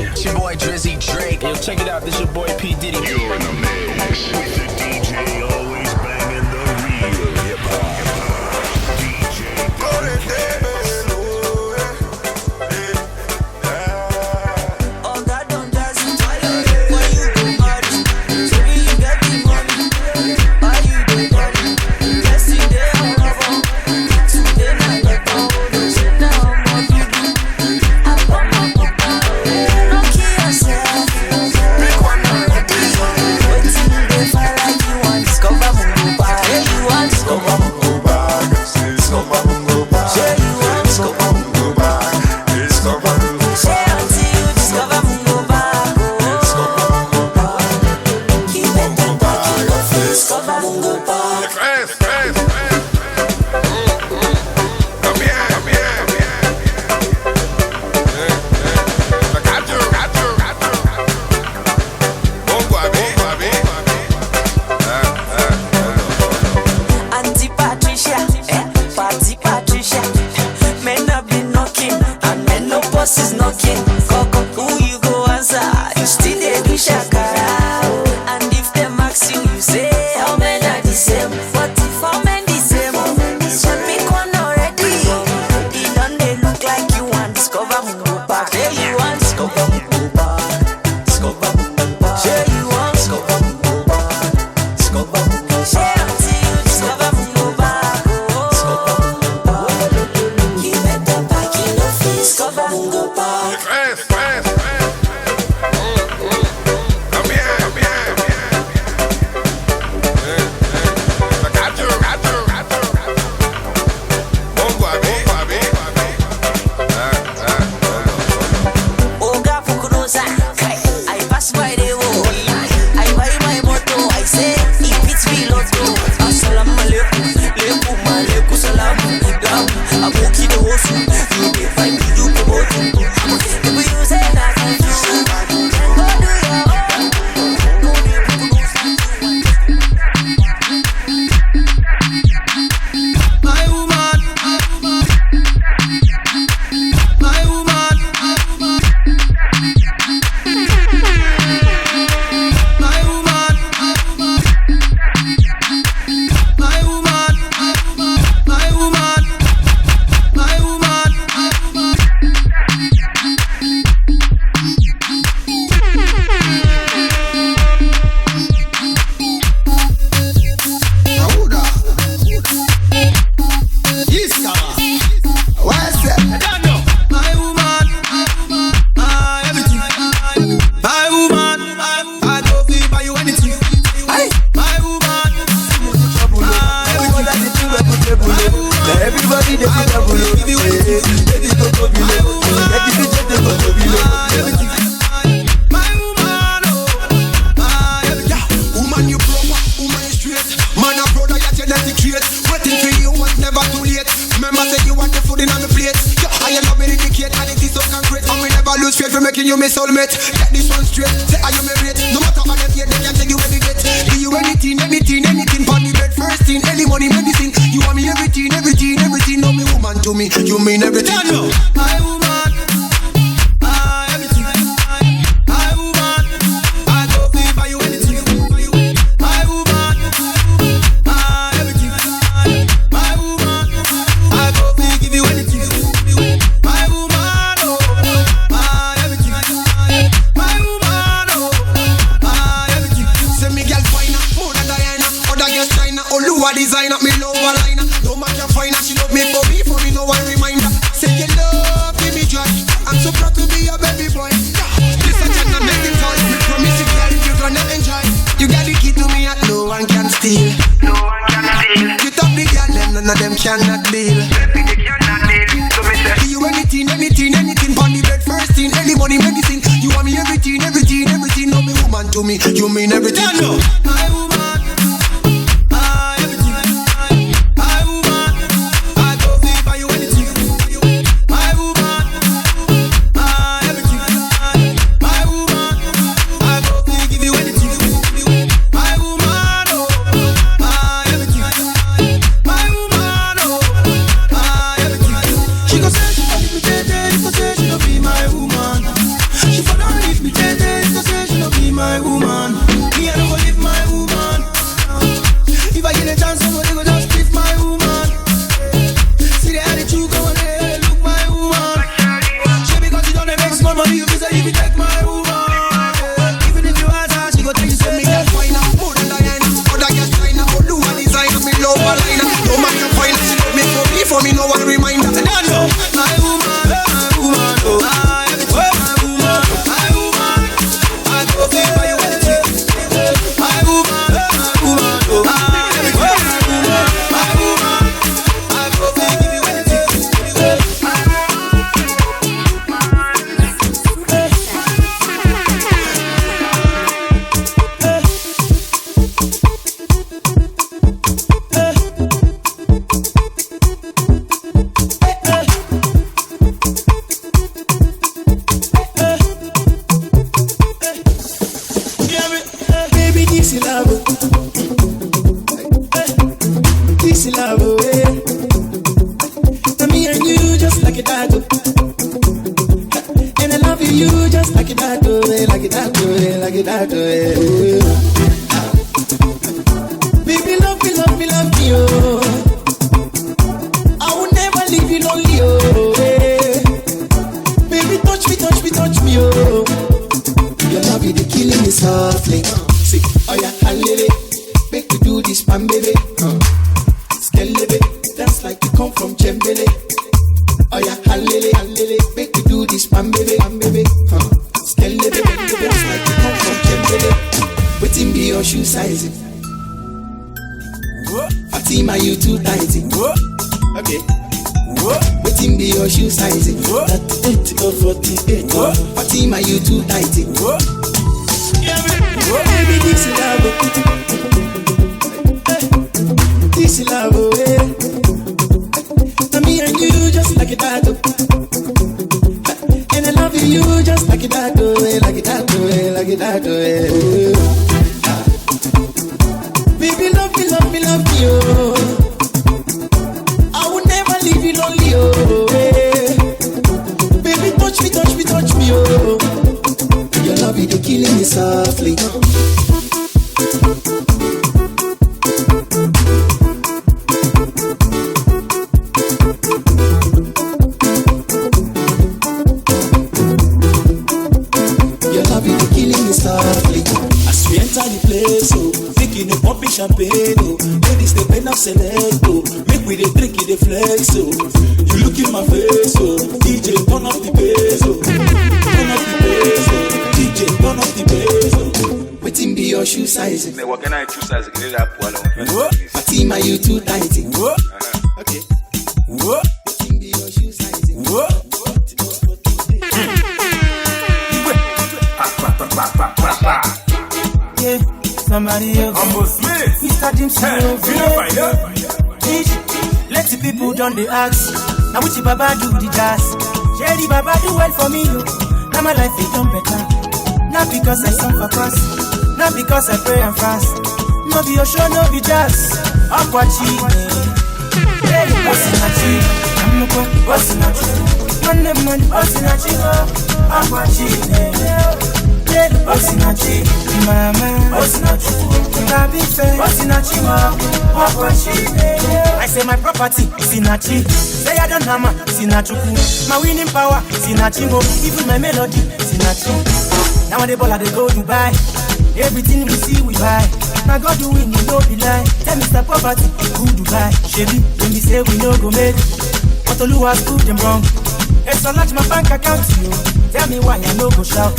It's your boy Drizzy Drake. Yo, check it out. This your boy P Diddy. You're in the mix with the DJ always banging the real hip hop. DJ Go She go say she don't be my woman. She for take my woman. Even if you ask her, she go tell you say me that fine and more than Diana. Other girls trying to do a design of me love a line. No man can find her, she love me for me, no one reminder. My woman, oh, my woman, I go pay for you anything. My woman, oh, my woman, I go pay give you anything. Baby, this is love. This is love, and me and you just like a tattoo. And I love you just like a tattoo, like a tattoo, like a tattoo. Baby, love me, love me, love me, oh. I will never leave you lonely, oh. Baby, touch me, touch me, touch me, oh. Your love is killing me softly. See, oh yeah, halele, make you do this, man, baby. Skelebe, dance like you come from Jembele. Oh yeah, halele, halele, make you do this, man, baby, man, baby. Skelebe, dance like you come from Jembele. Waiting be your shoe sizing. Fatima, you too tighty. Okay. Waiting be your shoe sizing. 38 or 48. Fatima, you too tighty. Baby, this is love. This is love, and me and you just like a tattoo. And I love you just like a tattoo, like a tattoo, like a tattoo. Baby, love me, love me, love me, oh. I will never leave you lonely, oh. Baby, touch me, touch me, touch me, oh. Your love is killing me softly. Your love is killing me softly. As we enter the place, oh, thinking of popping champagne, oh. Ladies, they pen up select, oh. Make we the drink in the flex, oh. You look in my face, oh. DJ, turn up the bass, oh. Turn up the bass, oh. DJ, turn up the bass, oh. Waiting be your shoe sizing. What can I choose as a grade up? Fatima, you too tighty. Okay. Waiting be your shoe sizing. Yeah, somebody else. Mr. Jim let the people done the ask. Now which Baba do the jazz? Jerry Baba do well for me. Now my life is done better. Not because I suffer fast, not because I pray and fast. No be your show, no be jazz. Aquachi, hey, what's in a cheek? I'm no good, what's in a cheek? Man, what's in a cheek? Aquachi, hey, what's in a cheek? Mama, what's in a cheek? Baby, what's in a cheek? Aquachi, I say my property is in a cheek. Say I don't hammer, it's in a cheek. My winning power is in a cheek. Even my melody is in a cheek. Now when they ball, they go Dubai. Everything we see, we buy. Now God do it, no be lie. Tell Mr. Poverty, who Dubai? Chevy, when we say we no go make. But Oluwa has proved them wrong. It's so large my bank account, you. Tell me why I no go shout.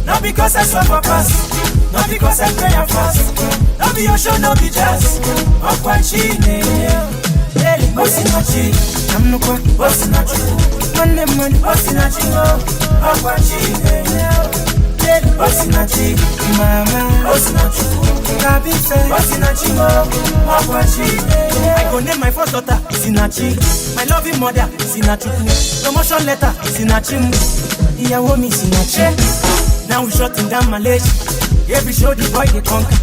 Not because I suffer fast, not because I pray and fast. Not be your show, no be jazz. Aquachi, hey, what's in a cheek? I'm no kwa, what's in a cheek? Man, what's in a cheek? Aquachi, what's in a cheek? Mama, what's in a cheek? Baby, what's in a cheek? I go name my first daughter Sinachi. My loving mother Sinachuku. Promotion letter Sinachim. Iyawo mi Sinachi. Now we shutting down Malaysia. Every show the boy they conquer.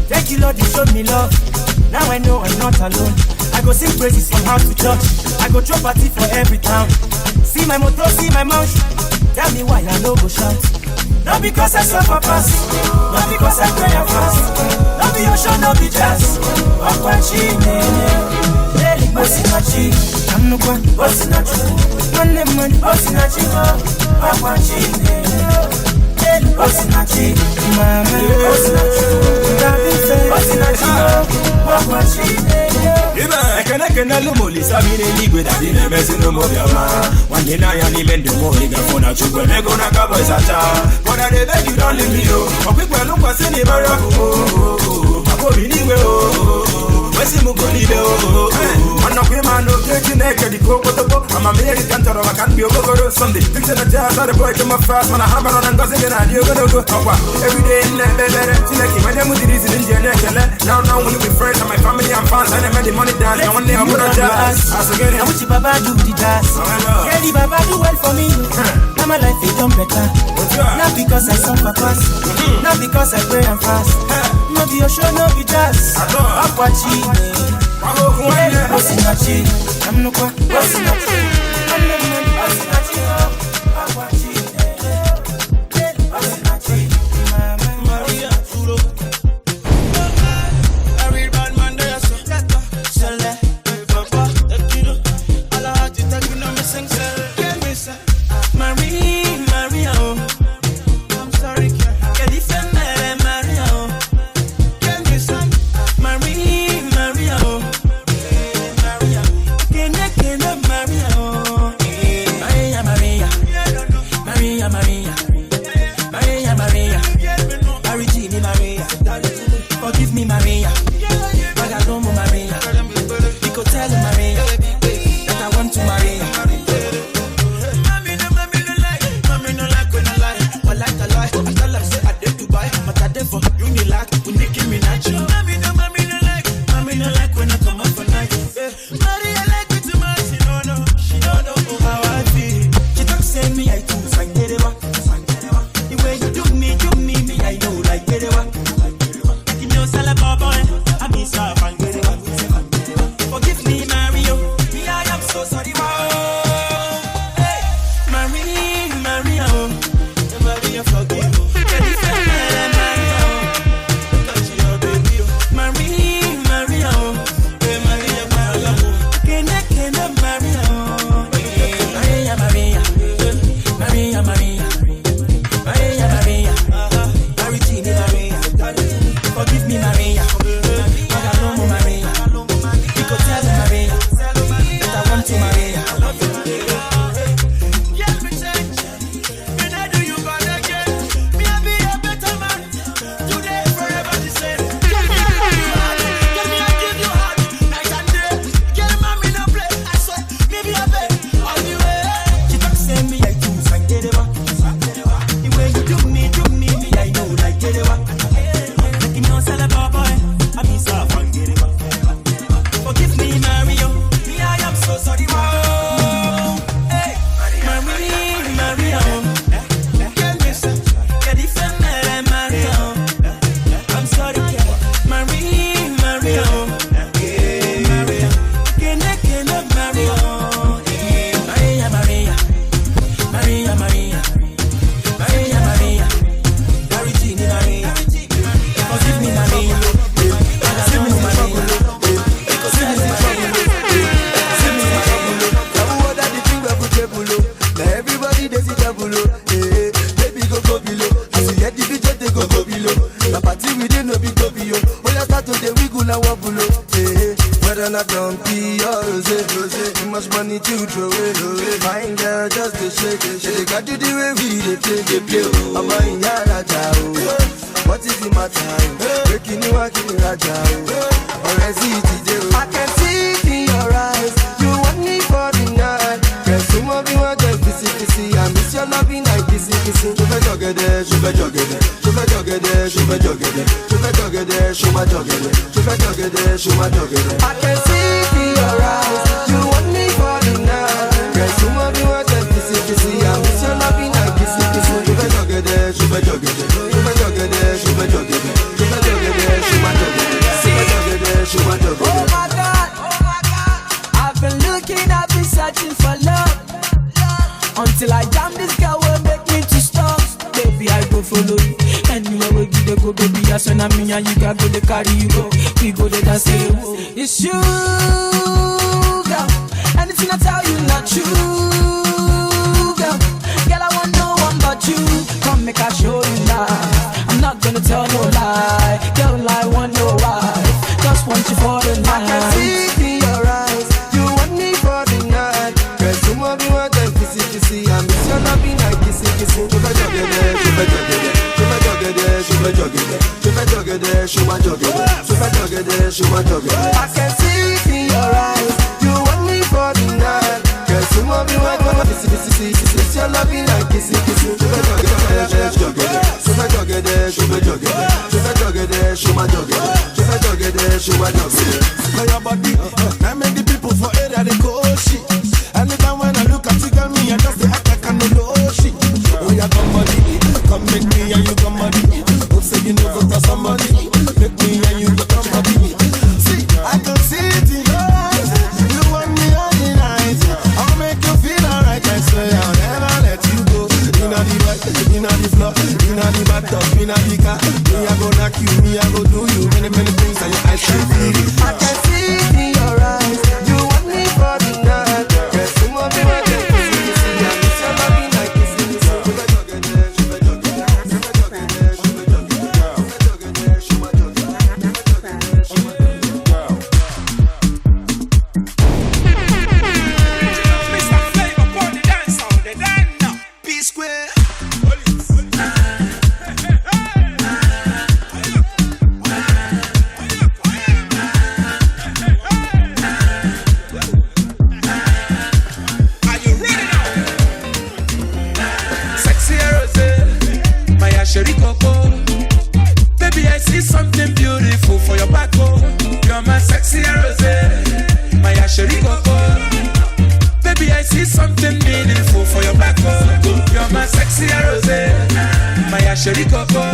Thank you Lord, you showed me love. Now I know I'm not alone. I go sing praises from house to church. I go throw party for every town. See my motor, see my mouth. Tell me why I no go shout. Not because I suffer fast, not because I pray and fast. Not be ocean, not be jazz. Aquachi, what's in a cheek? I'm no one, what's in a cheek? Man, what's in a cheek? Aquachi, Osinachi, mama, Osinachi, Osinachi, Osinachi, I can't lumoli sabine ligwe da dine mesi no mo biama. One day I am even the more nigga for na chukwe me go na kabo isacha. But I beg you don't leave me oh. Okwi kwa lumpa sini baraku oh. Abo biniwe oh. Wesi mugo libe oh. Man okwi man no keki neke di koko topo. I'm American toro I can't be a go Sunday. Fix in the jazz or the boy to my fast. Man I hammer on and gossip and I do go. Every day in the better. Tineki when them with the reason in the neck. Now we be friends and my family and fans and I made the money dance. And one day I'm gonna jazz. I wish you Baba do the jazz. Yeah, the Baba do well for me. Now my life is done better. Not because I suffer fast. Not because I pray and fast. No be your show, no be jazz. Akwachi. Osinachi. I'm no kwa. Osinachi. I'm no money. Osinachi. Akwachi. Osinachi. Maria Churo. I read bad man there so. Sele. Papa. Ekiro. All I had to tell you no me sing sele. Get me say. Maria oh. I'm sorry. Get the female Maria oh. Get me say. Maria oh. Maria. Kene Maria oh. Maria. Maria. Maria. Forgive me Maria. Magalomo Maria. You could tell Maria that I want to marry. Mommy no like when I lie. I like a lie. I tell her say I did to buy. But I did for you need like when they give me natural. Mommy no like when I come up for night. Maria like me too much. She don't know how I feel. She talk say me I too fine get it back. The way you do me I know like get it back. You know sell a boy. I be so fine get it back. Forgive me Mario. Me I am so sorry. Hey, Maria oh. Maria forgive me. Get it Maria oh. Touch your baby oh. Maria oh. Hey Maria oh. Kene Maria oh. Maria. Maria. Forgive me Maria. Magalomo Maria. You could tell Maria that I want to marry. Forgive me, Mario. Me, I am so sorry. Whoa. Hey, Maria. Get me some. Get the female, Maria. I'm sorry, Maria. Hey, Maria. Can Maria. Maria. Forgive me, Maria. Everybody they see double eh. Baby go below. As you get the picture they go below. The party we didn't know be go below. When I start to the wiggle and wobble eh. Whether not donkey or rose. Too much money to throw away. Fine girl just to shake. They got to the way we they play. I'm in Yaraja. What is the matter? Breaking you out in Raja. Or is it I can see it in your eyes. You want me for the night. Guess you want me want just kissy. I miss your loving like kissy. Je vais jogger there. Je vais jogger there. Je vais jogger there. Je vais jogger there. Je vais jogger there. Je vais jogger there. Je vais jogger there. Je vais jogger there. I can see it in your eyes. You want me for the night. Guess you want me want just kissy. I miss your loving like kissy. Je vais jogger there. Je vais jogger there. Je vais jogger there. Je vais jogger there. Je vais jogger there. Je vais jogger there. Je vais jogger there. Je vais jogger there. Oh my God. I've been looking, I've been searching for love. Until I jam this girl will make me to stop. Baby, I go follow you. Anywhere we go, baby, I send a me and you can go to carry you go. We go to dance. It's you, girl. Anything I tell you not true, girl. Girl, I want no one but you. Come make I show you love. show my dog. I can see it in your eyes. You want me for the night. Girl, some of you want my this your loving like kissy. Show my dog, show my dog, show my dog, show my dog, show my dog. For your body, I make the people for area they go shit. And the time when I look at you, girl, me I just act like I know shit. Oh yeah, come make me and you come body. Hope say you know go to somebody. Make me and you go come body. See, I can see it in your eyes. You want me all the night. I'll make you feel alright. I swear I'll never let you go. Inna the bed, inna the floor, inna the bathtub, inna the car. Me I go knock you, me I go do you many things and your eyes can feel it. I can see it in your eyes. You want me for the night. Guess you want me right there. I miss your loving like this. Baby, I see something beautiful for your back, oh. You're my sexy rose, my Asheri Coco. Baby, I see something meaningful for your back, oh. You're my sexy rose, my Asheri Coco.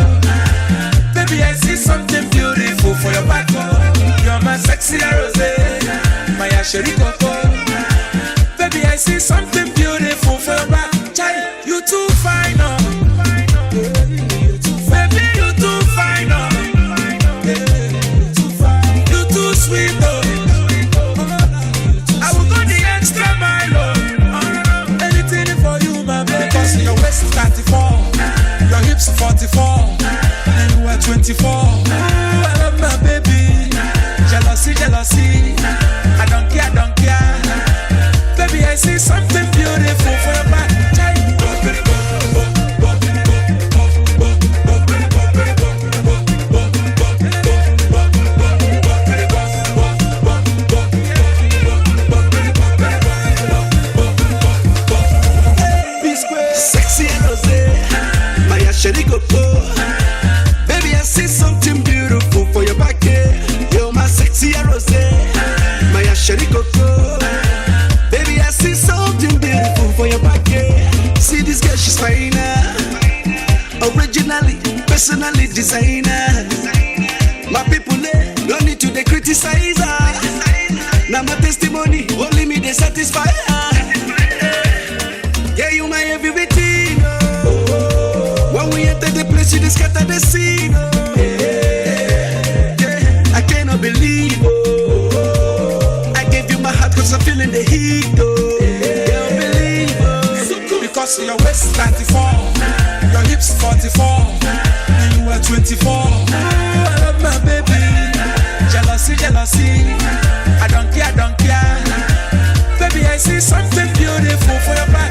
Baby, I see something beautiful for your back, oh. You're my sexy rose, my Asheri Coco. Baby, I see something beautiful for your back. Child, you too fine, oh. Sweet though, I will go the extra mile, oh. Anything for you, my baby. Because your waist is 34, your hips 44, and you are 24. I love my baby. Jealousy, I don't care. Baby, I see something beautiful for your back. Shady Coco. Baby, I see something beautiful for your back. You're my sexy rose, my Shady Coco. Baby, I see something beautiful for your back. See this girl, she's finer. Originally, personally designer. My people, don't need to they criticize her. Now my testimony, only me they satisfy her. Yeah, you my everything. When we enter the place, you just scatter the scene. I cannot believe. I gave you my heart cause I'm feeling the heat. Can't believe. Because your waist 34, your hips 44, and you are 24. I love my baby. Jealousy, I don't care. Baby, I see something beautiful for your back.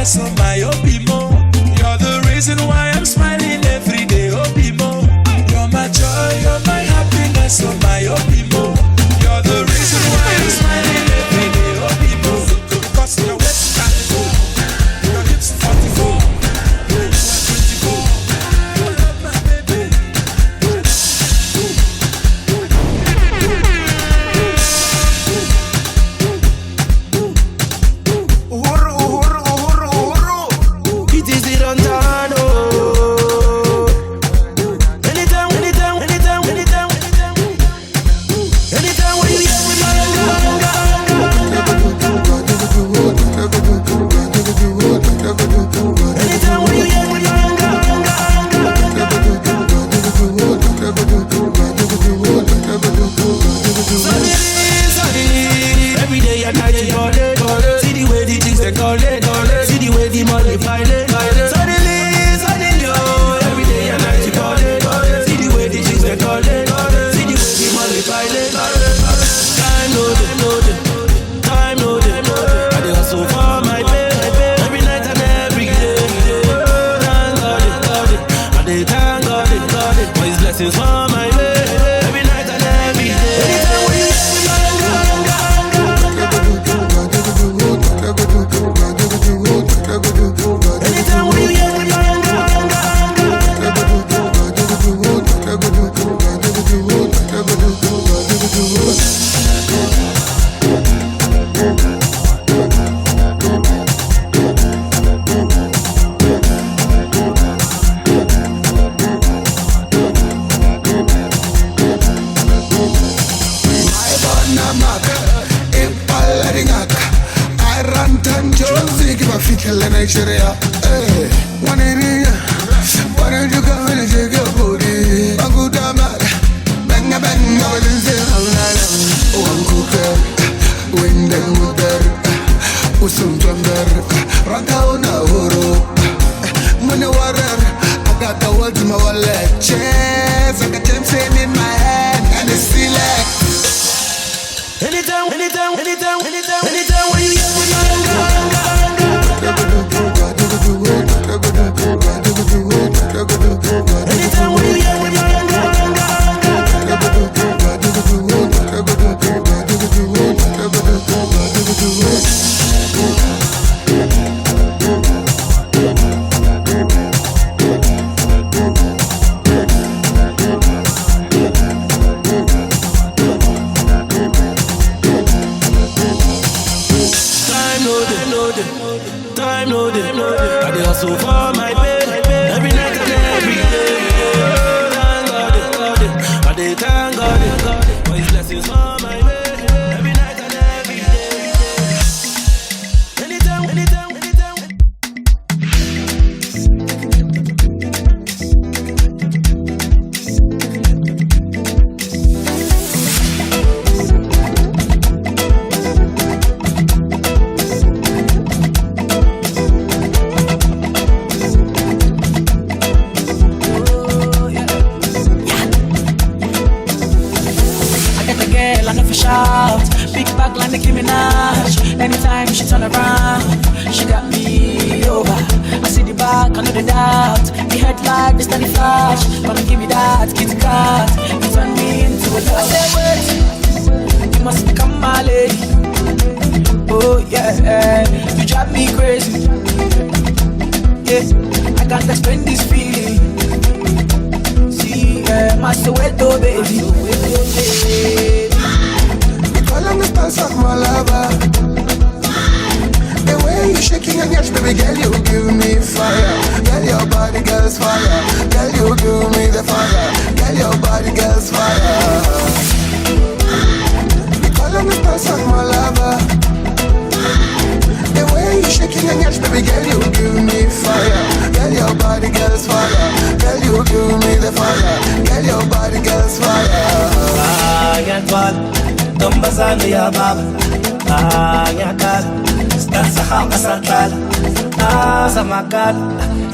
So my Obimo, you're the reason why I'm smiling every day, Obimo. You're my joy, you're my happiness, oh my Obimo. You're the reason why I'm smiling every day, Obimo. Cause your waist is 44, your hips 44, you are 24. I love my baby. It is the Rantano. Sharia. Hey, one in here. Why don't you come and shake your booty? I'm good, I'm not. Bang, bang, I wouldn't say I'm not. Oh, I'm cooker. Wind and water. Usum thunder. Rakauna horo. Money water. I got the world in my wallet. Chance, I got them saying in my hand. And it's still like. Anytime when you hear me, anytime when you hear me, time no day. I dey hustle for my pay every night and every day. Thank God, I dey thank God for His blessings for my way every night and every day. Anytime. Big back like Nicki Minaj. Anytime she turn around, she got me over. I see the back, I know the doubt. The headlight, the steady flash. Gonna give me that Kit Kat. You turn me into a dog. I say wait, you must become my lady. Oh yeah, you drive me crazy. Yeah, I can't explain this feeling. See, my Soweto baby. Follow me, suck my lover. The way you shaking your yash, baby girl, you give me fire. Girl, your body, girl's fire. Girl, you give me the fire. Girl, your body, girl's fire. Follow me, suck my lover. The way you shaking your yash, baby girl, you give me fire. Girl, your body, girl's fire. Girl, you give me the fire. Girl, your body, girl's fire. Get one. Tombazani ya baba, nyakal, stanza hapa sakal, samakal,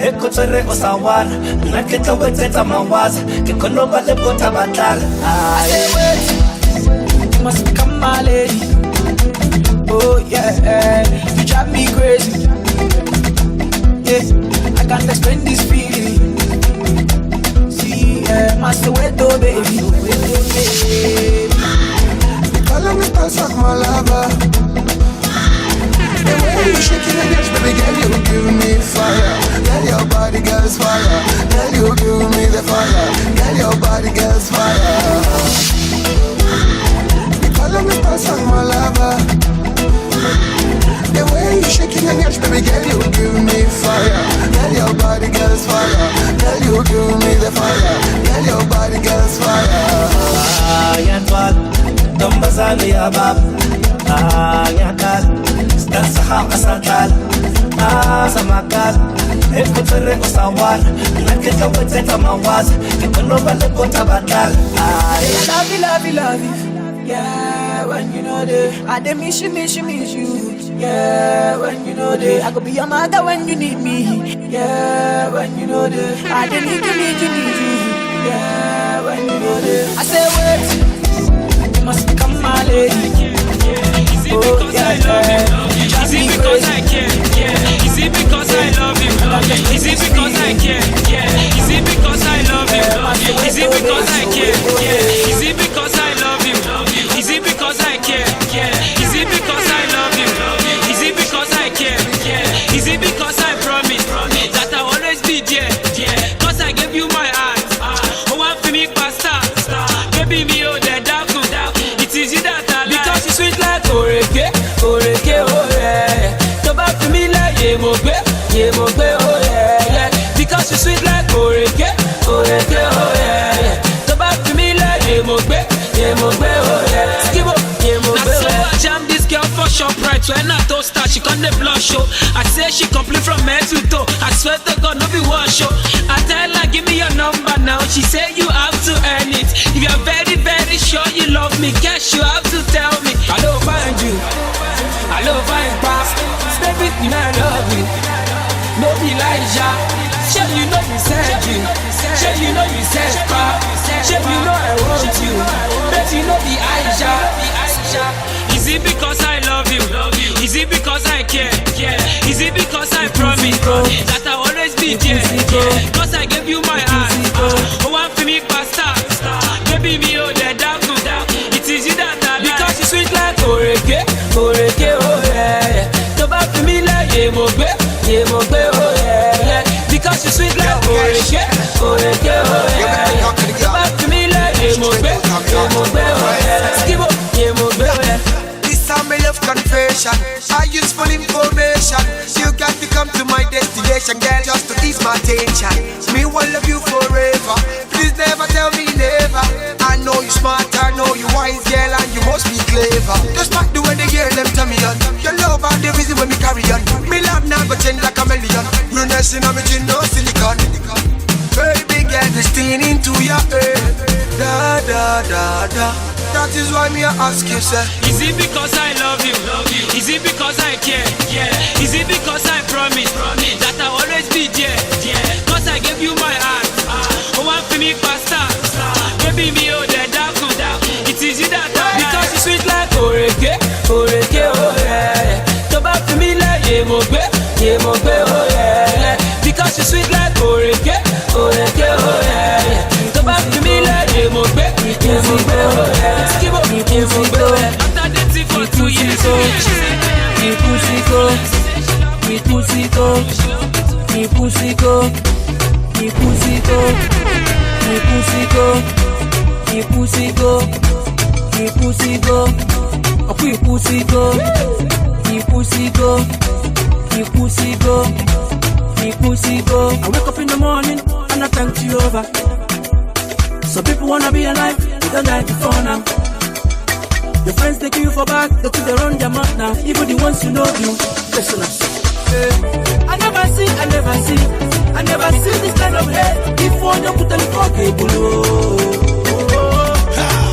ekotere osawar, nakita weteta mawaza, kikono bale bota batal. I say wait, you must become my lady. Oh yeah, you drive me crazy. Yeah, I can't explain this feeling. See, my Soweto baby. Follow me, suck my lover. The way you shaking your yash, baby girl, you give me fire. Girl, your body, girl's fire. Girl, you give me the fire. Girl, your body, girl's fire. Follow me, suck my lover. The way you shaking your yash, baby girl, you give me fire. Girl, your body, girl's fire. Girl, you give me the fire. Girl, your body, girl's fire. Tombazani ya baba, nyakal, stanza hapa sakal, samakal, ekotere osawar, nakita weteta mawaza, kikono bale bota batal. I love you, yeah, when you know that. I dey miss you, yeah, when you know that. I could be your mother when you need me, yeah, when you know that. I dey need you, yeah, when you know that. I say wait. Must become my lady. Oh yeah, Is it because I care? Yeah. Is it because I love you? Is it because I care? Yeah. Is it because I love you? Is it because I care? Yeah. Is it because I love you? Is it because I care? Yeah. Is it because I love you? Is it because I care? Yeah. Is it because I promise that I'll always be there? Yeah. Cause I gave you my heart. Oh, I'm feeling pasta. Baby, me oh the dark. It is you that I like. Because you sweet like oreke, oh yeah. Toba to me like ye mo gbe, oh yeah. Because you sweet like oreke, oh yeah. Toba to me like ye mo gbe, oh yeah. Skip up, ye mo gbe. Now so I jam this girl for shop right when I toast her. She call on the blush show. I say she complete from head to toe. I swear to God, no be one show. I tell her, give me your number now. She say you have to earn it. If you're very, very sure you love me, guess you have to tell me. I love find you. I love find past. Stay with me, I love you. No be Naija. Sure you know you said you. Sure you know you said pop. Sure you know I want you. Bet you know the Naija. Is it because I love you? Is it because I care? Is it because I promise that I'll always be there? Cause I gave you my heart. Oh, one for me, pasta. Baby, me, oh, the dagu. It is you that I like. Because you sweet like oreke, oreke, oh yeah. So back to me like yemogbe, oh yeah. Because you sweet like oreke, oreke, oh yeah. So back to me like yemogbe, oh yeah. Skibo, yemogbe, oh yeah. My love confession, I use full information. You got to come to my destination, girl, just to ease my tension. Me will love you forever. Please never tell me never. I know you smart, I know you wise, girl, and you must be clever. Just back the way the girl them turn me on. Your love and the reason when me carry on. Me love now go change like a million. You know she know me chin no silicone. Baby girl, this thing into your head. Da da da da. That is why me I ask you, sir. Is it because I love you? Is it because I care? Is it because I promise that I'll always be there? Cause I gave you my heart. Oh, one for me, pasta. Baby, me, oh, the dagu. It is you that I because you sweet like oreke, oreke, oh yeah. So back to me like yemogbe, oh yeah. Because you sweet like oreke, oreke, oh yeah. So back to me like yemogbe, oh yeah. Skibo, yemogbe, oh yeah. After dating for 2 years, I wake up in the morning and I thank you over. Some people wanna be alive, they don't die before now. Your friends take you for back, they they run their mouth now. Even the ones who know you, listen up. I never see this kind of hate. Before you put on the pocket below.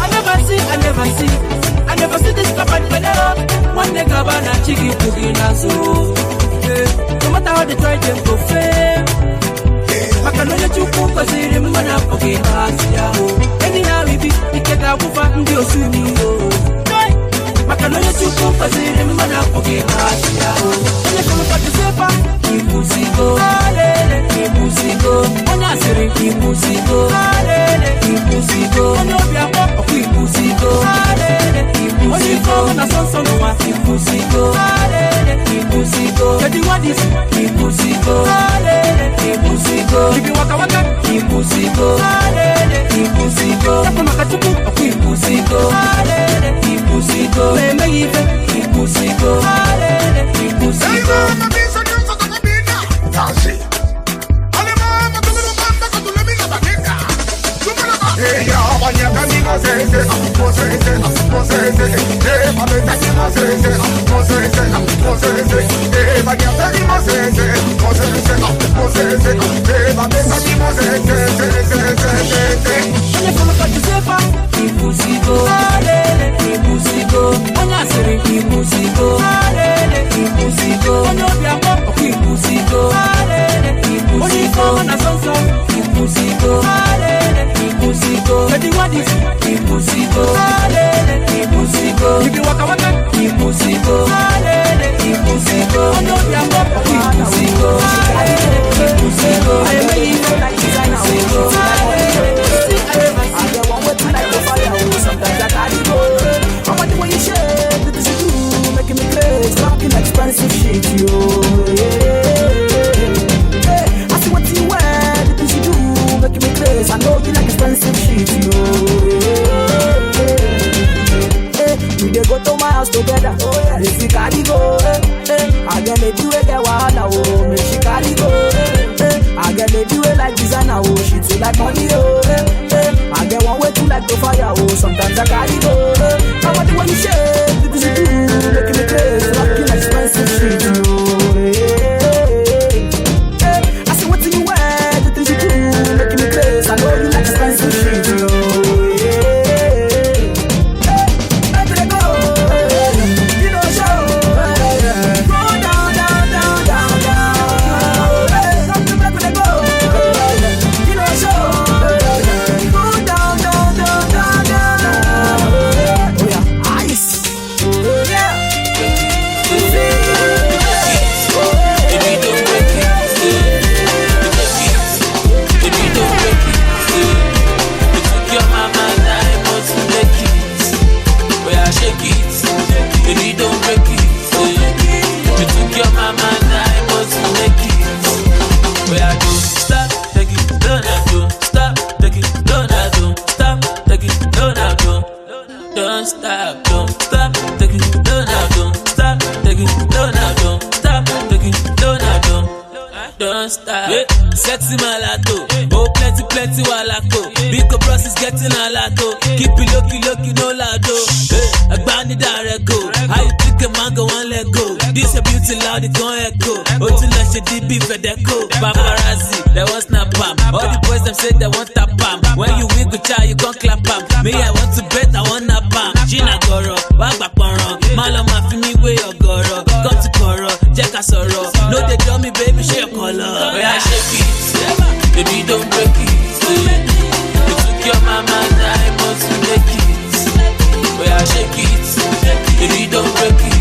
I never see this papa below. One nigga banana chicken cooking as no matter how they try, them go fail. I can only let you cook cause they remember that fucking ass. Anyhow we be, we take our woofer and go see me. I can only let you cook cause they remember that fucking ass. And if I'm about to say pa, Imusigo, Imusigo, Onasiri, Imusigo, Imusigo, Onobia, Imusigo, Imusigo, Nasonsonoa, Imusigo, Imusigo, Kediwadis, Imusigo, Imusigo, Ibi Waka Waka, Imusigo, Imusigo, Tapumakatuku, Imusigo, Imusigo, Imusigo, Imusigo, Imusigo. Expensive shit, yo. I see what you wear, the things you do, making me crazy. I know you like expensive shit, yo. We dey go to my house together. If you carry go, I get me do it, get wahala, oh. Make she carry go, I get me do it like designer, oh. She too like money, oh. I get one way to like the fire, oh. Sometimes I carry go, I want the way you shake, the things you do, making me crazy. Rocking expensive shit, yo. plenty malato. Oh, plenty walako. Big bros is getting a lato. Keep it low-key, no lado. I bound it direct go. How you think a man go one let go? This a beauty loud, it gon' echo. Oh, to let your DB Fedeco. Paparazzi, they want snap palm. All the boys them say they want tap palm. When you wiggle child, you gon' clap palm. Me, I want to bet, I want nap palm. Gina Goro, Wagba Poro. Maloma fi me way your Goro. Come to Goro, Jacka Soro. No, they tell me, baby, share color. Where I shake it, baby, don't break it. You took your mama, I must make it. Where I shake it, baby, don't break it.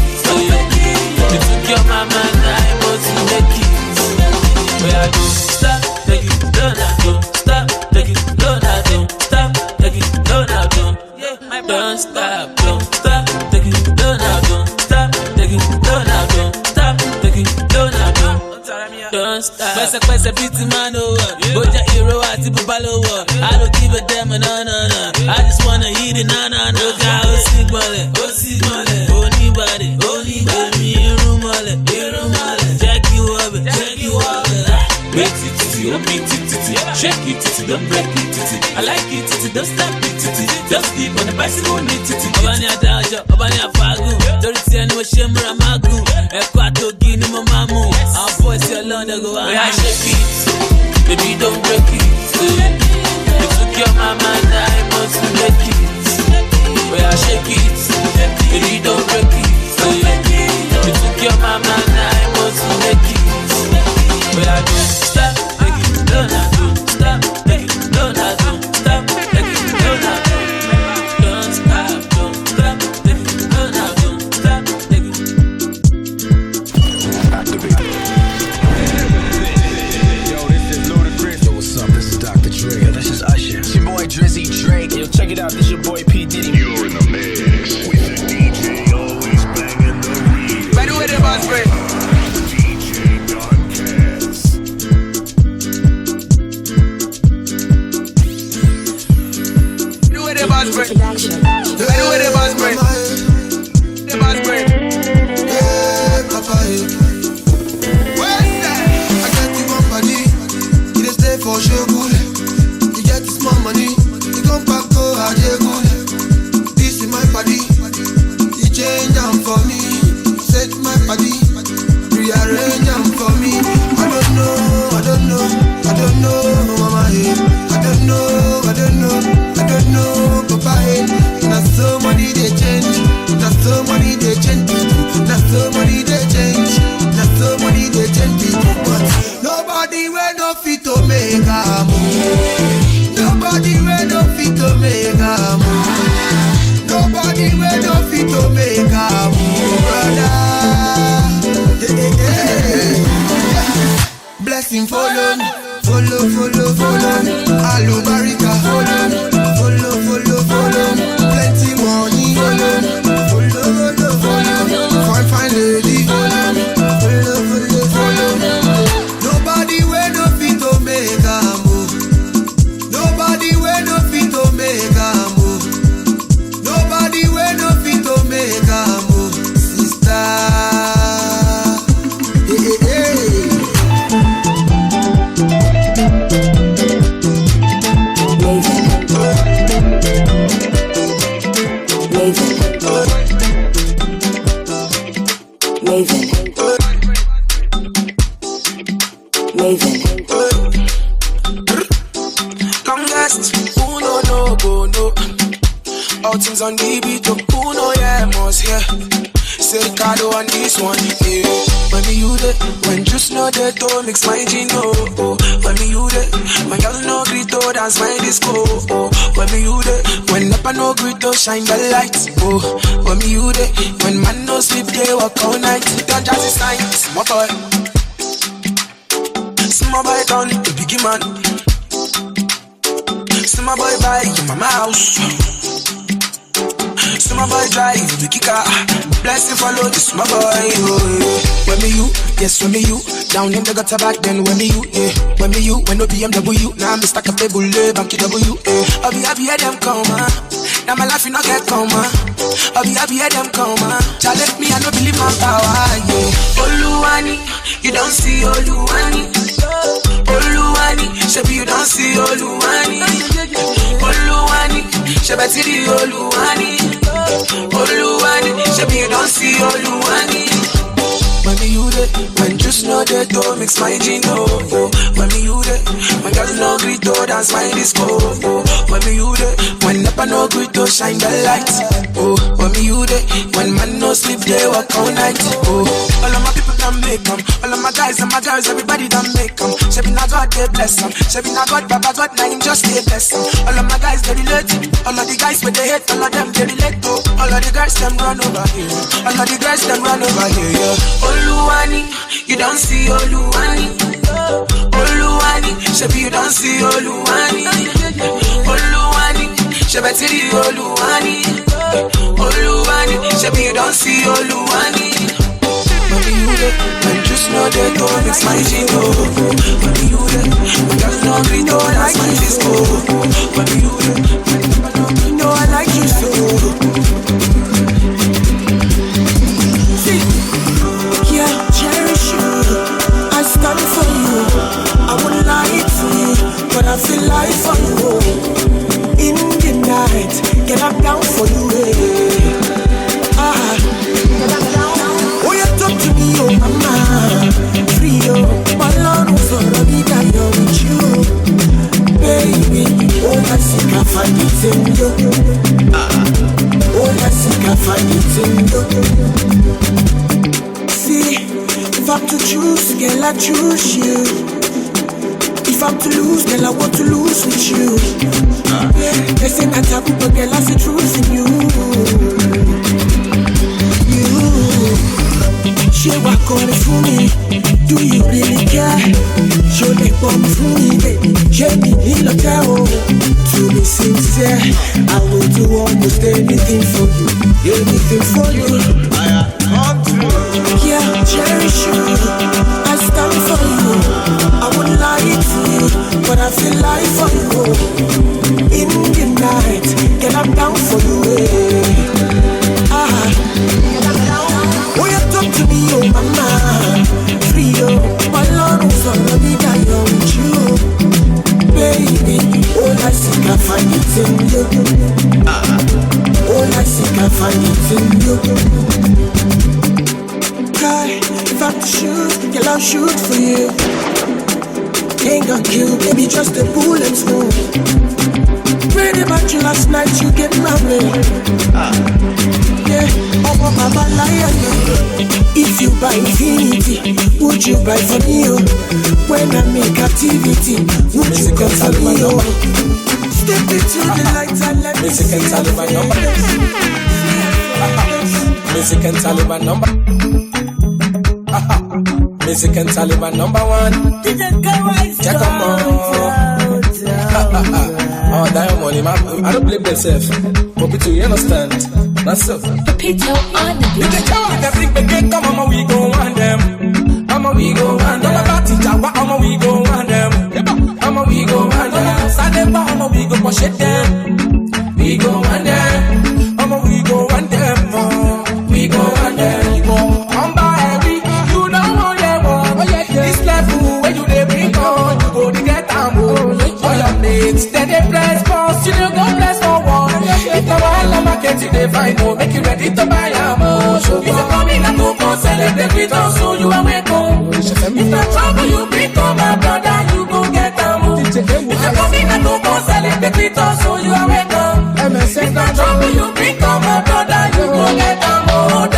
You took your mama, I must make it. Where I don't stop, take it, don't stop, take it, don't stop, take it, don't stop, take it, don't stop, take it, don't stop, take it, don't stop. Pese pretty man over. Boja hero ati bubalowo. I don't give a damn, no. I just wanna eat it, no. Look how Osigmole, Onibody, me irumole. Check you up. Wait it, oh beat it, shake it, don't break it, I like it, don't stop it, just sleep on the bicycle, need it. Obani adajo, Obani afagu, Dorothy and Washemura magu, Ekwato gini mamamu. Our voice alone, they go on. I shake it, baby, don't break it. You took your mama, I must make it. Where I shake it, baby, don't break it. You took your mama, I must make it. Where I don't stop, take it, don't stop, take it, don't stop, take it, don't stop, take it, don't stop, take it. Activate. Yo, this is Ludacris. Yo, what's up? This is Dr. Dre. Yo, this is Usher. It's your boy Drizzy Drake. Yo, check it out. This your boy P Diddy. You're in the mix with the DJ always banging the real. By the way, the boss friend. The boss break. The boss break. The boss break. Yeah, Papa. What's that? I got you one body. You dey stay for sure good. You get this more money. You come back go hard good. This is my body. You change them for me. Set my body. Rearrange them for me. I don't know, mama. I don't know, Papa. Now so money they change. Now so money they change. Now so money they change. Now so money they change. But nobody will no fit to make a move. Nobody will no fit to make a move. Nobody will no fit to make a move, brother. Blessing follow me. Follow. Alubarika follow. Plenty money follow. Fine lady follow. Nobody will no fit to make a move. Nobody will no fit to make a move. Nobody will no fit to make a move, sister. Longest, no go no. All things on the beat, no yeah, must hear. Say Ricardo on this one, yeah. When me you there, when just know that to mix my gino. When me you there, my girl no grito dance my disco. When me you there, when never no grito shine the lights. When me you there, when man no sleep they walk all night. Don't just is nice, my boy. Small boy down, the biggie man. Small boy buy your mama house. Small boy drive the kicker. Blessing follow this my boy. When me you, yes when me you. Down in the gutter back then when me you, yeah. When me you, when no BMW. Now I'm stuck up the bullet, banky W, yeah. I'll be happy at them come, Now my life you not get coma. I'll be happy at them coma. Challenge me, I don't believe my power, yeah. Oluwani, you don't see Oluwani. Oluwani, shebi you don't see Oluwani. Oluwani, shebetiri Oluwani. Oluwani, shebi you don't see Oluwani. When me you there, when just know that don't mix my gin, oh. When me you there, when girls no greet to dance my disco, oh. When me you there, when never no greet to shine the lights, oh. When me you there, when man no sleep they work all night, oh. All of my people can make them, all of my guys and my girls, everybody done make them. Shebi na God they bless them, shebi na God Baba God na him just they bless them. All of my guys they relate, all of the guys with they hate, all of them they relate to. All of the girls them run over here, all of the girls them run over here, yeah. Oluwani, you don't see Oluwani. Oluwani, shebi you don't see Oluwani. Oluwani, shebetiri Oluwani. Oluwani, shebi you don't see Oluwani. When you there, when just know they don't mix my gin, oh. When you there, when girls no greet to dance my disco. When you there, you know I like you so. Cherish you, I stand for you. I wouldn't lie to you, but I feel like for you. In the night, get up down for you. Oh, you talk to me, oh mama, free oh. My Lord was already down with you, baby. Oh, I think I find it in you. Oh, I think I find it in you. If I'm to choose, girl, I choose you. If I'm to lose, girl, I want to lose with you. They say not taboo, but girl, I see truth in you. She walk on it for me. Do you really care? Show me bomb for me, baby. Show me in the tower. To be sincere, I will do almost anything for you. Anything for you. Yeah, cherish you. I stand for you. I wouldn't lie to you, but I feel like for you. In the night, get up down for you. Oh, you talk to me, oh mama, free oh. My Lord was already down with you, baby. All I seek I find it in you. All I seek I find it in you. If I'm to shoot, girl, I'll shoot for you. Ain't gonna kill, baby, just a bullet wound. Read about you last night, you get married. Yeah, oh mama, liar. If you buy infinity, would you buy for me? Oh? When I make activity, would you come for me? Oh? Step into the light and let me see. Music and Taliban number. Music and Taliban number. Music and Taliban number one. Check them out. Oh, Diamond, I don't blame myself. But you understand? That's it. Pepito on the beat. They think they can come, mama, we go on them. Mama, we go on them. Mama, we go on them. Mama, we go on them. Sunday, mama, we go push it them. We go on them. Mama, we go on them. We go on them. We go on by every. You don't want them all. This level where you they bring on, you go to get them all. For your mates, then they press pause, you don't go press forward. If the wall of market you they find, no, make you ready to buy a more. If you come in and go for celebrate with us, so you are welcome. If the trouble you bring to my brother, you go get them all. If you come in and go for celebrate with us, so you are welcome. If the trouble you bring to my brother, you go get them all. If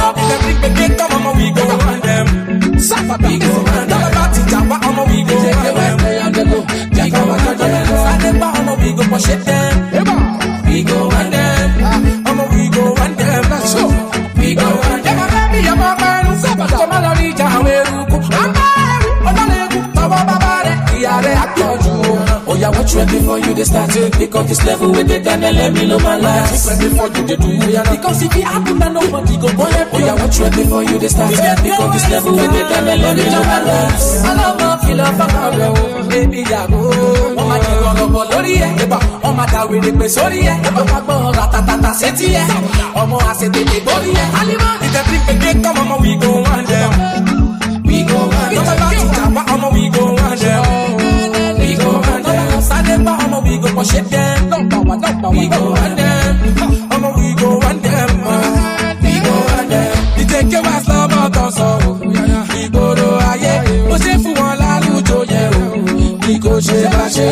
they bring come on, we go on them. We go on them. We go on them. We go push it them. We go on them. We go on them. We go on them. Baby, I'm a man. Come on, Naija, oh yeah, watch right before you they start to pick up this level with it, then let me know my life. Right before you they do, because if it happen, then nobody go boy. Oh yeah, watch right before you they start to pick up this level with it, then let me know my life. I love my feel of a baby, I go. Mama, you gonna go bọ̀ lórí ẹ̀. Ọmọ àdàwé lè pè sórí ẹ̀. Ọmọ àgbọ̀n ratatata sétí ẹ̀. Ọmọ àṣetètè borí ẹ̀. Ìtẹ̀bí pèké kọ́ ọmọ we go one dem. We go one dem. Tọ́pẹ́ bá ti jà wá ọmọ we go one dem. We go one dem. Sáré bá ọmọ we go kọ̀ ṣe dem. We go one dem. Ọmọ we go one dem. We go one dem. Ìtẹ̀kẹ́ wá sọ́mọ́ tán sọ̀rọ̀. Ìgboro ayé mo ṣe fún wọn lálùjọ yẹn o. Bí kò ṣe bá ṣe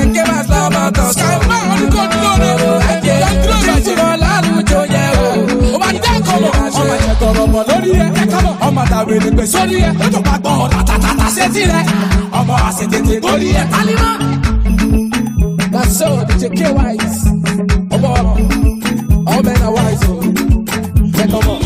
ìtẹ̀kẹ́ wá sọ́mọ́ tán sọ̀rọ̀. Ìgboro ayé mo ṣe fún wọn lálùjọ yẹn o. Ó máa dá kọ́mọ̀ ọmọ yẹn tọrọ mọ̀ lórí ẹ̀. Ọmọ àdàwé lè pè sórí ẹ̀. Ó tó bá gbọ́ ratatata sétí rẹ̀. Ọmọ àṣetètè borí ẹ̀. That's so DJ K-Wise. All men are wise. Take over.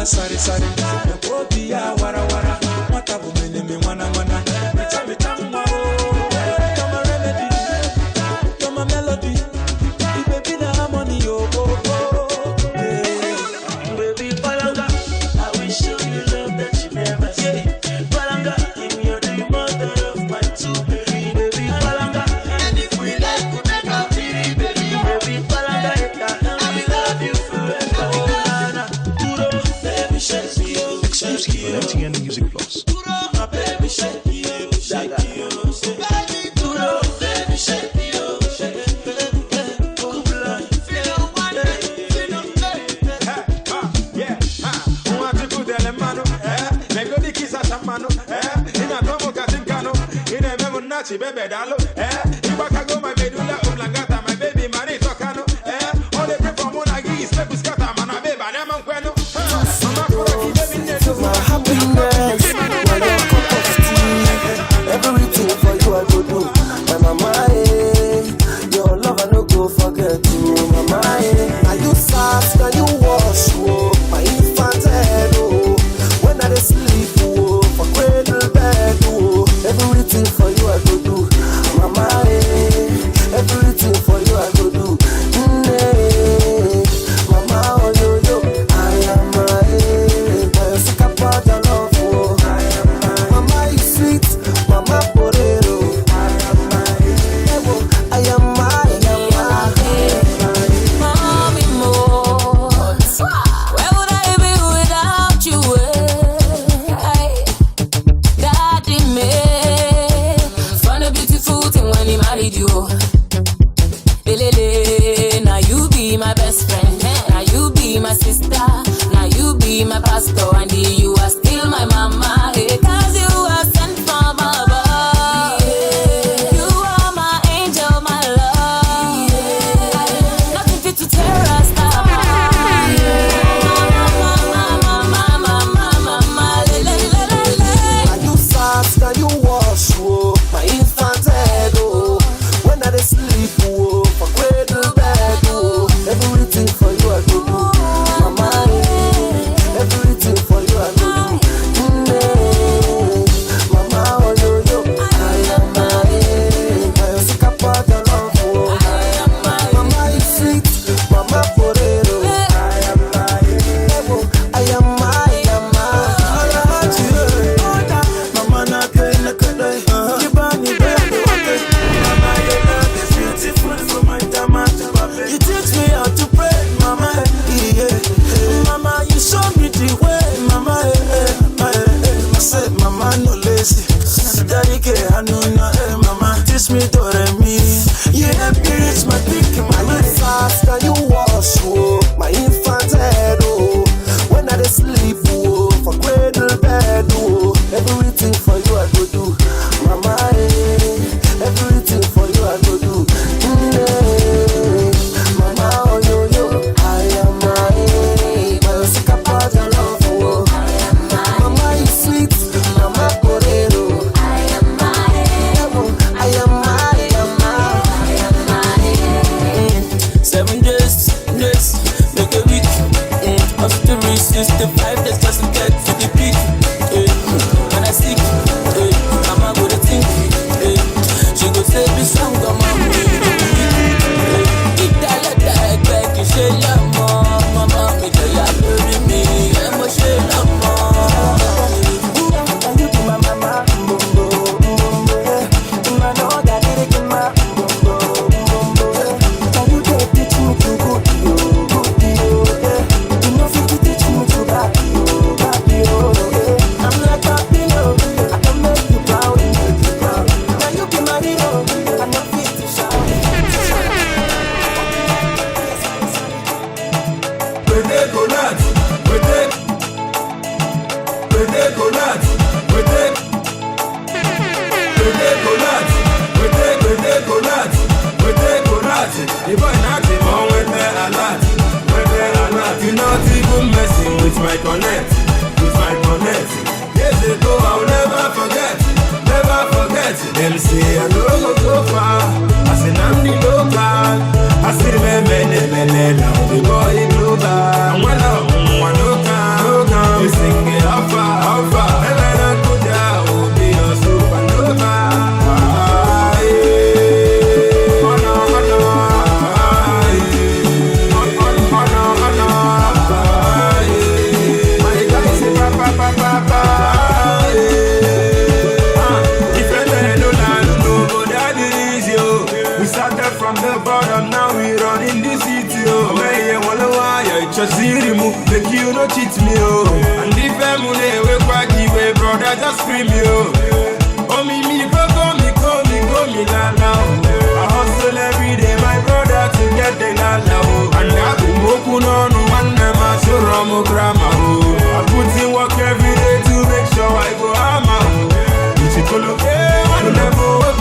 Sorry, sorry, the wara wara. What up, me, wana wana. Malachi, baby, dalo, Ibakago, my medulla oblongata, my baby, Mani Tocano, all the people from Monagi, Step Scatter, Mana, baby, I'm on Queno. My happiness, my love, cup of tea. Everything for you I go do. My mama, your love I no go forget you. Mama, now you sass, now you wash, oh, my infant head, oh. When I dey sleep, oh, for cradle bed, oh. Everything for you I go do. Mama, everything for you I go do. Mama, oh yo yo, I am my sick about your love, oh. Mama, you sweet, Mama potato. I am my. Mommy more. Where would I be without you? Daddy me. Found a beautiful thing when he married you. Lele, now you be my best friend. Now you be my sister. Now you be my pastor. And you are still my mama. Cause you are sent from above. You are my angel, my love. Nothing fit to tear us apart. Now you sass, now you wash, oh, my infant head, oh. When I dey sleep, oh, for cradle bed, oh. Everything for you I go do. Mama, everything for you I go do. Mama, oh yo yo, I am my sick about your love, oh. Mama, you sweet, Mama potato. I am my. Mama, not paying the color. You burn me, baby, okay. Mama, your love is beautiful for my tomato. You teach me how to pray, Mama, yeah. Mama, you show me the way, Mama, I said, Mama, no lazy. Daddy, I know no, Mama, teach me to me. You help me reach my peak, Mama. Fast, now you wash, oh, my infant head, oh. When I dey sleep, oh, for cradle bed, oh. Everything for you I go do. Mama, everything for you I go do. Mama, oh yo yo, I am my sick about your love, oh. Mama, you sweet, Mama potato. I am my. 7 days, make a week. After 365 days, just to get to the peak. When I sick, Mama go to think. She go say be strong, Mama. Eat that, beg you, say Mama, me tell ya, baby me, I'm a shell, Can you be my mama? I know that it is my. Can you teach me to good, you know if you teach me to bad, I'm like happy, I can make you proud. Can you be my hero? I know fit to shout. You're not even messing with my connect. Years ago I'll never forget. Them say I don't go far. I say I'm the local. I say me now the boy global. And when I'm local, you sing it how far. And when I go down, will be a supernova. From the bottom, now we run in the city, oh. Man, just make you no cheat me, oh. And if I'm we quack you, brother, just scream you. Oh, me, go, me, la, now. I hustle every day, my brother, to get the la, oh. And I do moku no, one never, so Romo grandma, oh. I put in work every day to make sure I go, I'm out. You see, I never work,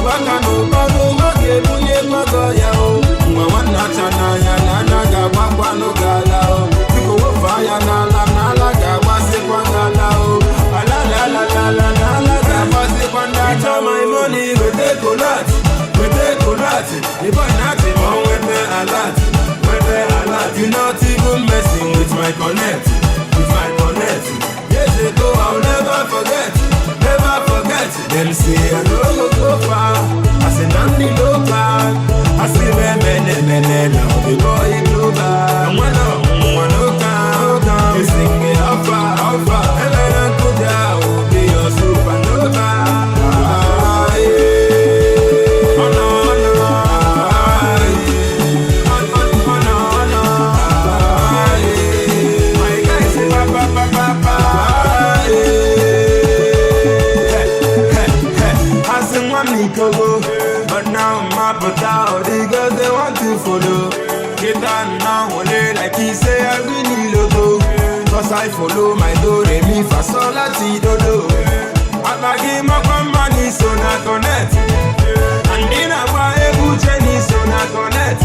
say I don't go far. I say I'm the local. I say me now the boy global. One come, you sing it how far. And I don't go down, be your supernova. But now I'm up without because they want to follow. Get down now, only like he say I really logo. Cause I follow my do, re mi fa sol la ti do do. I like him up on money, so not connect. And then I buy a Jenny, so not connect.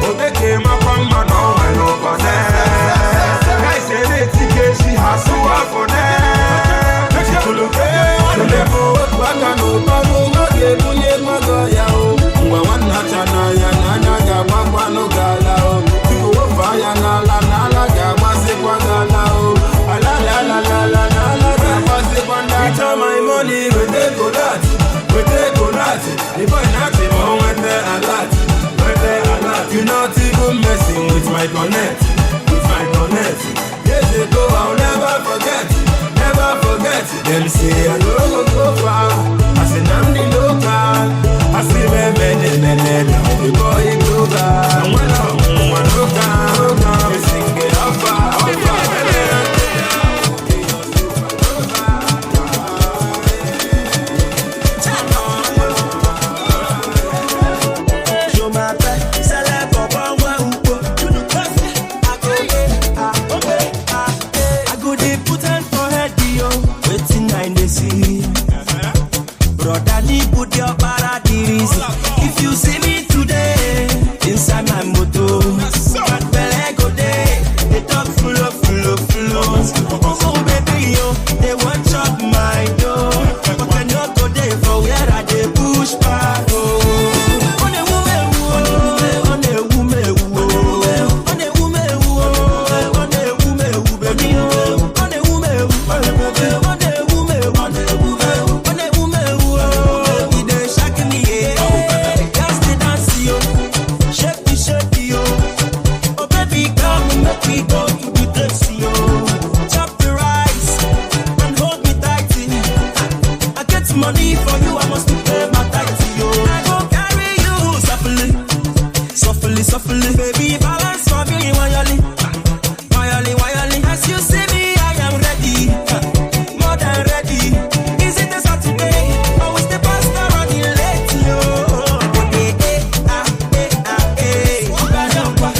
Oh, they came up on my no, I no connect. I say they ticket, she has to work for them. Look at the my money, we take go that. If I not even when they alert, you not even messing with my connect, Yes, they go, I'll never forget. Them say I don't go far. I say I'm the local. I say me now the boy global. One come, you sing it how far. If you see me today inside my motor, that belly go there, they talk full of. Oh baby yo, they want chop my dough, but I no go there for where I dey push back. Money for you, I must pay my tithe to you. I go carry you softly, baby, balance for me, wayali. As you see me, I am ready, more than ready. Is it a Saturday, or is the pastor running late, yo?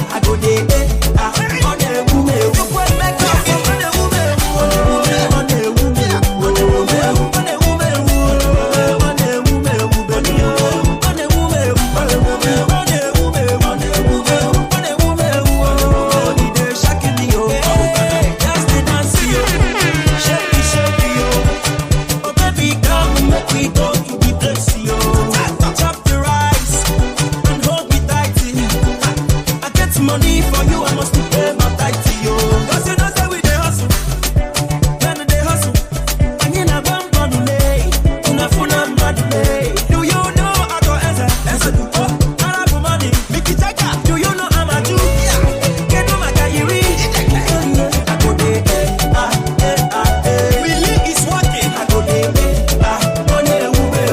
I go on the woman, you put make up on the woman. Money for you, I must pay my tithe to you. Cause you know say we dey hustle, when they hustle, and you na bam badule, una funa badule. Do you know I go answer do oh, Arabu money, Mickey Jagger. Do you know I'm a Jew? Get no magayiri. I go dey Really is working. I go dey on the woman.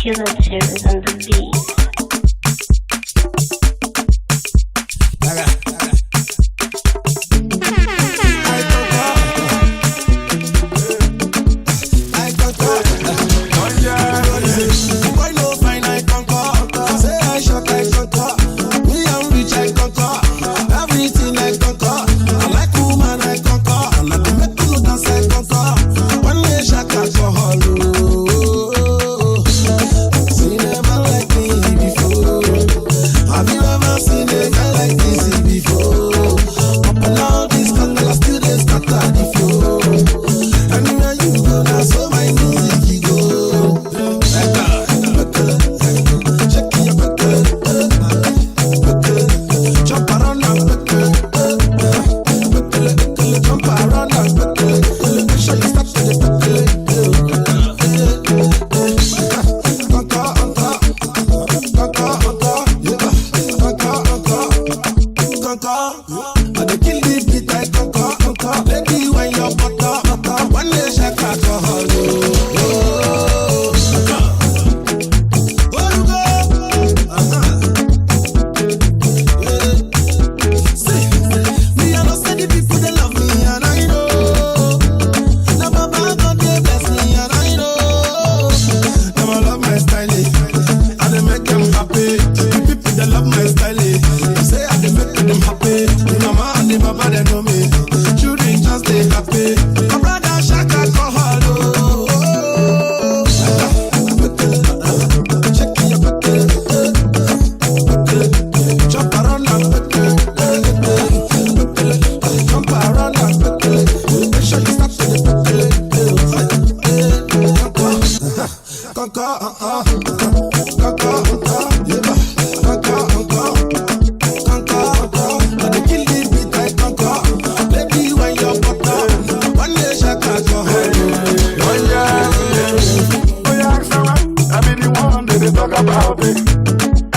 Killer Tunes on the beat. Alcohol, see never like me.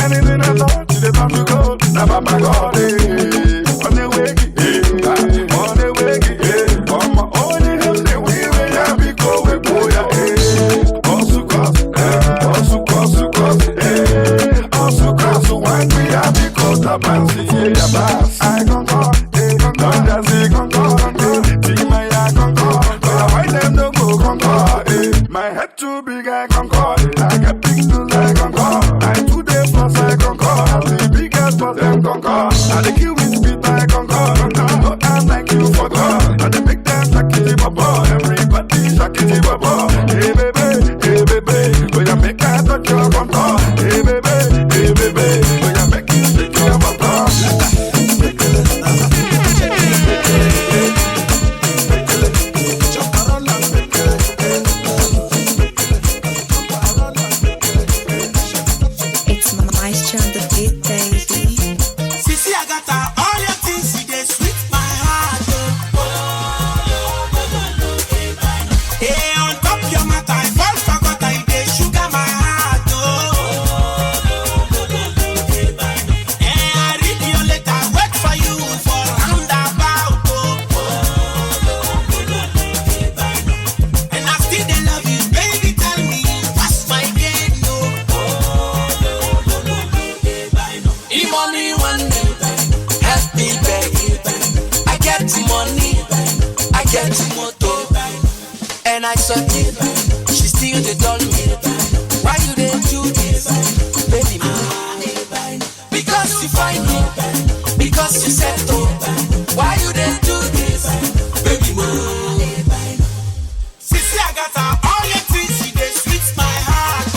Anything I thought, you dey turn to gold. Now Baba God, on the way, on the way, on my own, the way we have to go, we go, also cause, when we have to go, the bouncy, I conquer, don't just say conquer, see my conquer, but I them no go conquer, my head too big, I conquer, I get big tools, I conquer, I do the plus, I conquer, the biggest but them conquer, I the kill with speed, I conquer, no time like you for God, I the make them shakity baba, everybody shakity baba, hey baby, when you make I touch your conquer, hey baby, when you make you shake your baba. And I saw it, she still they told me, why you they do this, baby? Because you find me, because you said so, why you they do this, baby? Sissy, I got her all your things, she they sweet my heart,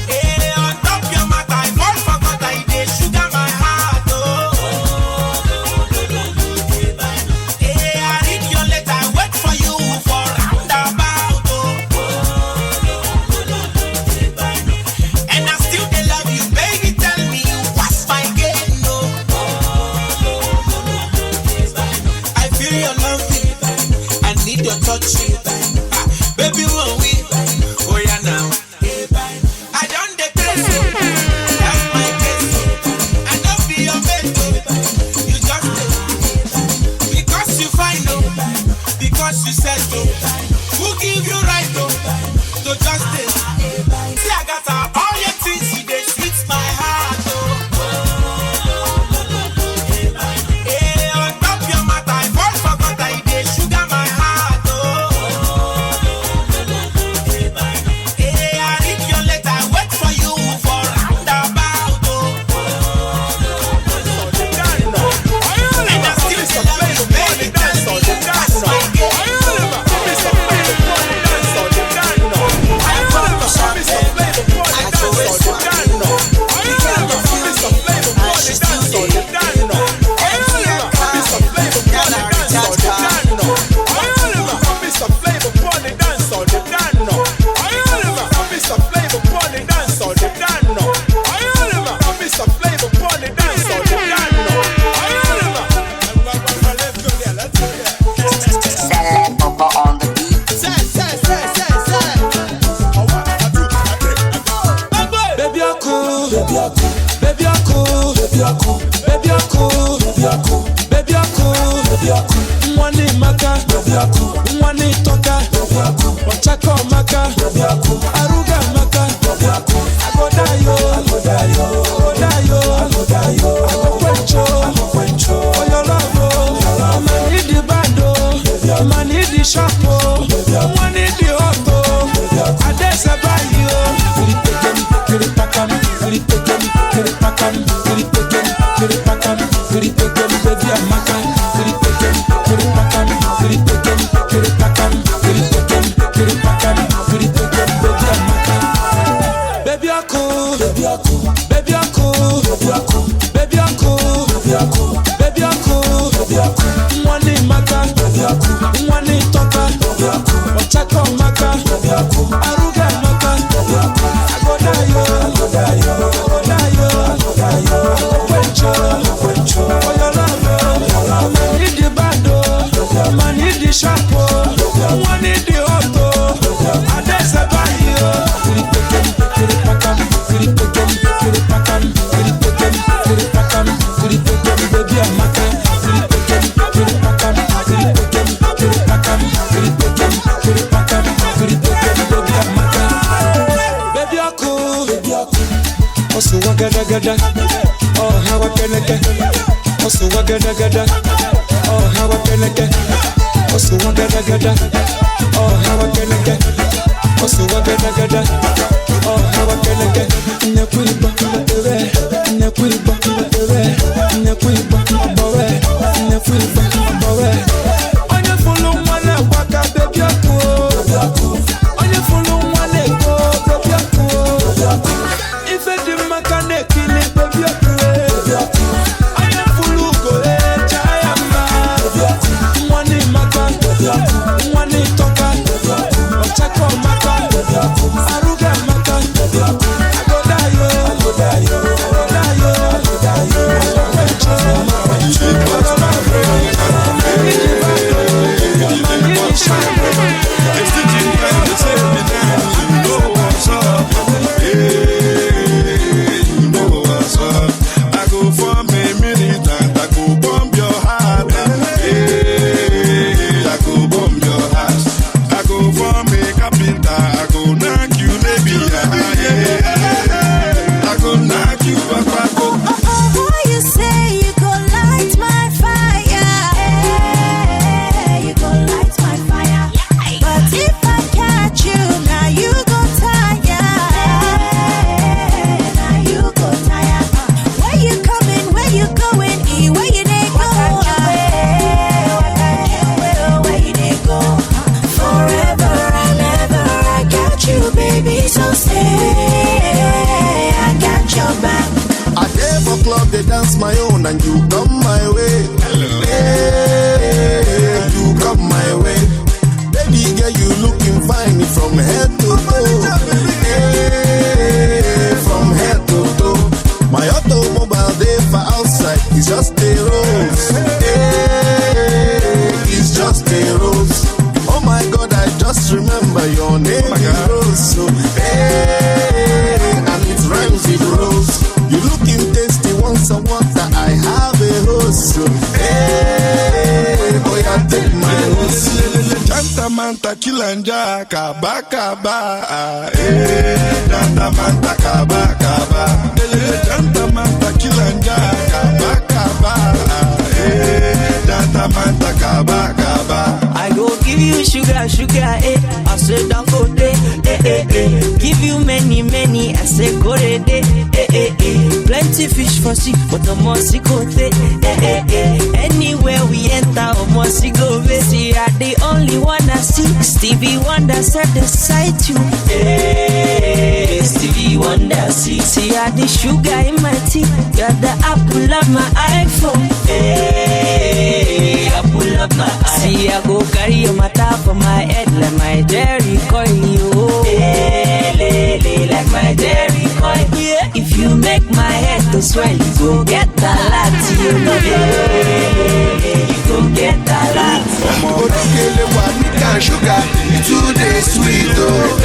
hey, on top your mouth, I won't forget I they sugar my heart, baby, won't we? Oh yeah, now. I don't depress you. That's my case. I don't be your mate. You just because you find no, because you said no. Who give you right though? So just see, I got all your things. See, they sweet my heart. Hey, on top your mouth, I won't forget I they sugar my heart. Mwani toka, wachako maka, aruga maka, agodayo, agokwencho, oyolabo, mani di bando, mani di shapo, mwani di hoto, adesa bayo, kiripakam, baby amaka, Mwani maka, mwani toka, wachako maka, aruga maka, agodayo, agokwencho, oyolabo, mani di bando, mani di shapo, mwani di hoto, adesa bayo, Also wagada gada, oh how I can get. Also wagada gada, oh how I can get. Also wagada gada, oh how I can get. Also wagada gada, oh how I can get. Nyakuiba, ere, nyakuiba, ere, nyakuiba, abore, nyakuiba, abore. Onye fulu mwana waka baby ako, onye fulu mwana eko baby ako. Ife di makane kili baby ako. Onye fulu go chayama, mwani maka, mwani toka, ochako maka, aruga maka. My own and you come my way. Hello. Hey, you come my way. Baby girl, you looking fine from head to toe. Hey, from head to toe. My automobile there for outside is just a rose. Hey, it's just a rose. Oh my God, I just remember your name is Rose. So, hey, and it rhymes with rose. You looking tasty, want some water, I have a hose. So, hey, boy, I take my hose. Janta manta kilanja kaba kaba. Janta manta kaba kaba. Janta manta kilanja kaba kaba. Janta manta kaba kaba. I go give you sugar, sugar, I say don't go there, Give you many, I say go there, Plenty fish for sea, but the mossy go there, Anywhere we enter, mossy go there. See, I the only one I see. Stevie Wonder said the sight you, Stevie Wonder see. See, I the sugar in my tea. You're the apple of my iPhone, apple of my eye. See, I go carry your matter for my head like my Jerry coil, like my Jerry coil. Yeah, if you make my head to swell, you go get a lot, you go get a lot. Odokele wa nika sugar, today sweet oh.